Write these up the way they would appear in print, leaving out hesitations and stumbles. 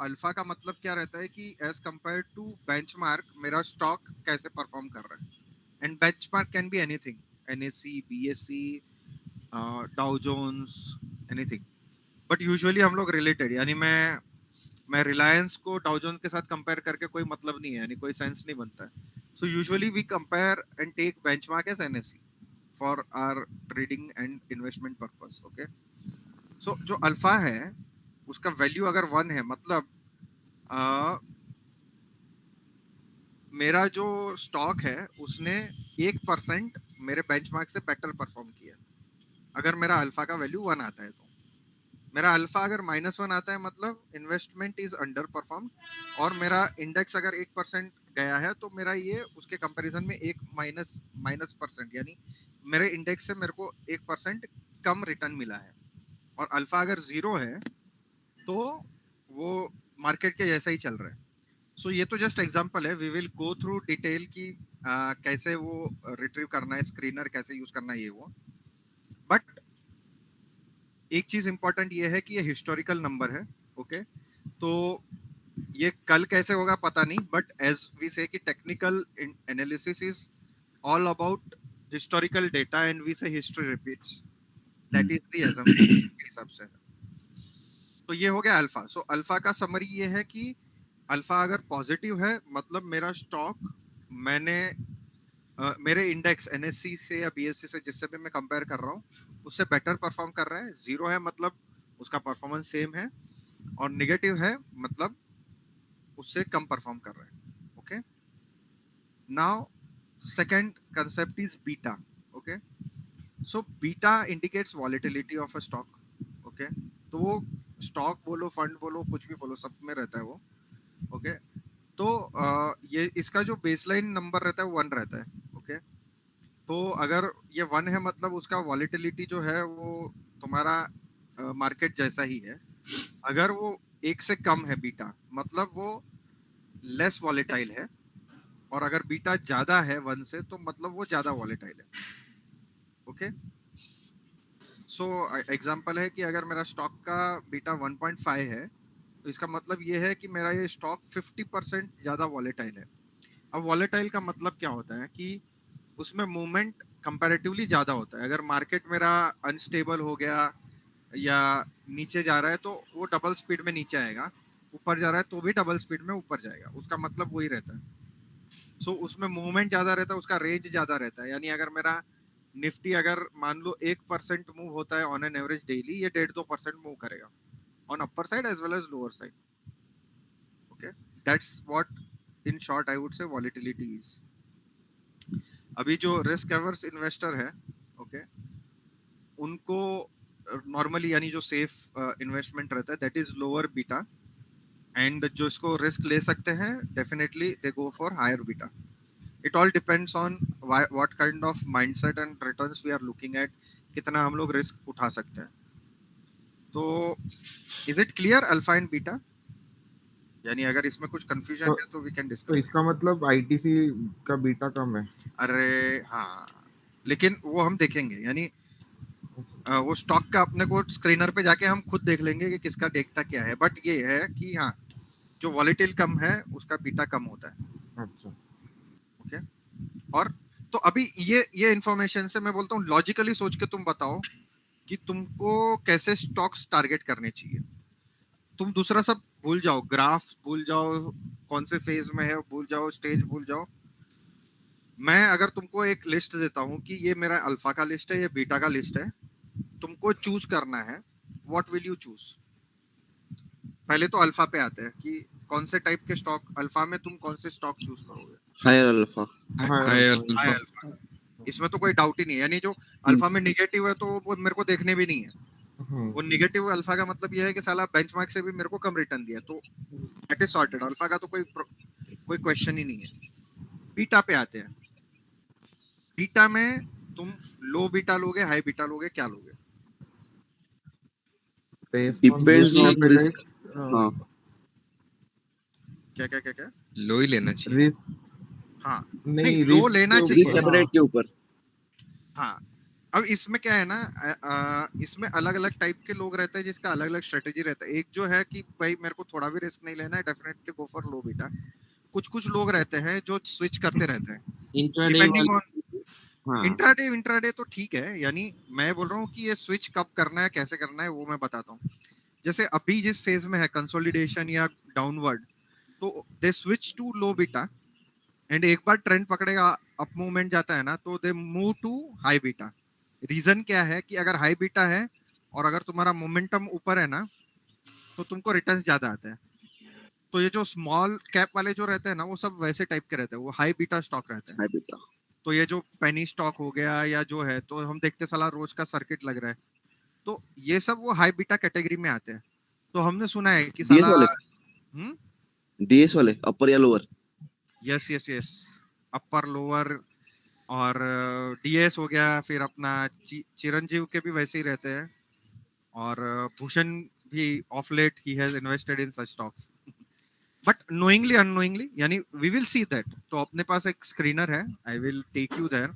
Alpha का मतलब क्या रहता है कि एज कंपेयर टू बेंचमार्क मेरा स्टॉक कैसे परफॉर्म कर रहा है। And benchmark can be anything, NSC, BSC, Dow Jones, anything. But usually हम लोग रिलेटेड, यानी मैं रिलायंस को डाउ जोन्स के साथ कंपेयर करके कोई मतलब नहीं है, यानी कोई सेंस नहीं बनता है। So usually we compare and take benchmark as NSC for our trading and investment purpose. Okay, so जो अल्फा है उसका वैल्यू अगर 1 है, मतलब मेरा जो स्टॉक है उसने 1% मेरे बेंचमार्क से बेटर परफॉर्म किया। अगर मेरा अल्फा का वैल्यू 1 आता है तो मेरा अल्फा अगर -1 आता है मतलब इन्वेस्टमेंट इज अंडर परफॉर्म, और मेरा इंडेक्स अगर 1% गया है तो मेरा ये उसके कंपैरिजन में एक माइनस परसेंट, यानी मेरे इंडेक्स से मेरे को 1% कम रिटर्न मिला है। और अल्फा अगर 0 है तो वो मार्केट के जैसा ही चल रहा है। सो ये तो जस्ट एग्जांपल है, we will go through detail की कैसे वो रिट्रीव करना है, स्क्रीनर कैसे यूज करना है, ये वो। बट एक चीज इंपॉर्टेंट ये है कि ये हिस्टोरिकल नंबर है। ओके, तो ये कल कैसे होगा पता नहीं, बट एज वी से कि technical analysis is all about historical data and we say history repeats, that is the assumption के हिसाब से। तो ये हो गया अल्फा। सो अल्फा का समरी ये है कि अल्फा अगर पॉजिटिव है मतलब मेरा स्टॉक, मैंने मेरे इंडेक्स एनएससी से या बीएससी से जिससे भी मैं कंपेयर कर रहा हूँ उससे बेटर परफॉर्म कर रहा है। 0 है मतलब उसका परफॉर्मेंस सेम है, और नेगेटिव है मतलब उससे कम परफॉर्म कर रहा है। Okay, now second concept is beta. Okay, so beta indicates volatility of a stock. Okay, तो वो स्टॉक बोलो, फंड बोलो, कुछ भी बोलो, सब में रहता है वो। ओके, तो ये इसका जो बेसलाइन नंबर रहता है वो 1 रहता है। ओके, तो अगर ये 1 है मतलब उसका वॉलेटिलिटी जो है वो तुम्हारा मार्केट जैसा ही है। अगर वो 1 से कम है बीटा मतलब वो लेस वॉलेटाइल है, और अगर बीटा ज्यादा है 1 से तो मतलब वो ज्यादा वॉलेटाइल है। ओके, सो एग्जांपल है कि अगर मेरा स्टॉक का बीटा 1.5 है तो इसका मतलब ये है कि मेरा ये स्टॉक 50% ज्यादा वॉलेटाइल है। अब वॉलेटाइल का मतलब क्या होता है कि उसमें मूवमेंट कंपैरेटिवली ज्यादा होता है। अगर मार्केट मेरा अनस्टेबल हो गया या नीचे जा रहा है तो वो डबल स्पीड में नीचे आएगा, ऊपर जा रहा है तो भी डबल स्पीड में ऊपर जाएगा, उसका मतलब वही रहता है। सो उसमें मूवमेंट ज्यादा रहता है, उसका रेंज ज्यादा रहता है। यानी अगर मेरा निफ्टी अगर मान लो 1% मूव होता है ऑन एन एवरेज डेली, ये 1.5-2% मूव करेगा on upper side as well as lower side. Okay, that's what in short I would say volatility is. अभी जो रिस्क एवर्स इन्वेस्टर है, ओके, उनको नॉर्मली यानी जो सेफ इन्वेस्टमेंट रहता है that is lower beta, and जो इसको रिस्क ले सकते हैं definitely they go for higher beta. It all depends on what kind of mindset and returns we are looking at, कितना हम लोग रिस्क उठा सकते हैं। तो is it clear alpha and beta? यानी अगर इसमें कुछ कंफ्यूजन है तो वी कैन तो डिस्कस। इसका मतलब आईटीसी का बीटा कम है। अरे हाँ, लेकिन वो हम देखेंगे, यानी वो स्टॉक का अपने को स्क्रीनर पे जाके हम खुद देख लेंगे कि किसका डेटा क्या है। बट ये है कि हाँ, जो वॉलेटिल कम है उसका बीटा कम होता है। अच्छा, ओके, और तो अभी ये इंफॉर्मेशन से मैं बोलता हूँ लॉजिकली सोच के तुम बताओ कि तुमको कैसे स्टॉक्स टारगेट करने चाहिए। तुम दूसरा सब भूल जाओ, ग्राफ भूल जाओ, कौन से फेज में है भूल जाओ, स्टेज भूल जाओ। मैं अगर तुमको एक लिस्ट देता हूँ कि ये मेरा अल्फा का लिस्ट है, ये बीटा का लिस्ट है, तुमको चूज करना है, व्हाट विल यू चूज? पहले तो अल्फा पे आते हैं कि कौन से टाइप के स्टॉक, अल्फा में तुम कौन से स्टॉक चूज करोगे? Higher alpha. Higher higher alpha. High alpha. Alpha, इसमें तो कोई डाउट ही नहीं है। यानी जो अल्फा में निगेटिव है तो वो मेरे को देखने भी नहीं है। वो निगेटिव अल्फा का मतलब ये है कि साला बेंचमार्क से भी मेरे को कम रिटर्न दिया, तो दैट इज सॉर्टेड। अल्फा का तो कोई क्वेश्चन ही नहीं है। बीटा पे आते हैं। बीटा में तुम लो बीटा लोगे, हाई बीटा लोगे, क्या लोगे? Based on depends risk on appetite. हाँ, क्या क्या क्या क्या? लो ही लेना चाहिए। रिस्क हाँ, नहीं नहीं, लो रिस्क लेना के चाहिए। रिस्क ऊपर। हाँ, एपेटाइट के ऊपर। हाँ, अब इसमें क्या है ना, इसमें अलग अलग टाइप के लोग रहते हैं जिसका अलग अलग स्ट्रेटेजी रहता है। एक जो है कि भाई मेरे को थोड़ा भी रिस्क नहीं लेना है, definitely go for low beta. कुछ कुछ लोग रहते हैं जो स्विच करते रहते हैं इंट्राडे डिपेंडिंग ऑन वाले। हाँ इंट्राडे तो ठीक है, यानी मैं बोल रहा हूँ कि ये स्विच कब करना है, कैसे करना है, वो मैं बताता हूँ। जैसे अभी जिस फेज में है कंसोलिडेशन या डाउनवर्ड, तो they switch to low beta, and एक बार ट्रेंड पकड़ेगा, अप मूवमेंट जाता है ना, तो they move to high beta. Reason क्या है कि अगर हाई बीटा है और अगर तुम्हारा मोमेंटम ऊपर है ना, तो तुमको रिटर्न्स ज्यादा आते हैं। तो ये जो स्मॉल कैप वाले जो रहते हैं ना, वो सब वैसे टाइप के रहते हैं, वो हाई बीटा स्टॉक रहते हैं। है बेटा। तो ये जो पेनी स्टॉक हो गया या जो है, तो हम देखते साला रोज का सर्किट लग रहा है, तो ये सब वो हाई बीटा कैटेगरी में आते हैं। तो हमने सुना है कि डीएस साला वाले, हम्म, डीएस वाले अपर या lower. Yes yes yes, upper lower, और डीएस हो गया, फिर अपना चिरंजीव के भी वैसे ही रहते हैं, और भूषण भी of late he has invested in such stocks, but knowingly unknowingly, यानी वी विल सी दैट। तो अपने पास एक स्क्रीनर है, I will take you there,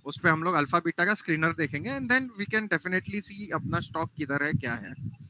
उस पे हम लोग अल्फा बीटा का स्क्रीनर देखेंगे, and then we can definitely see अपना स्टॉक किधर है, क्या है।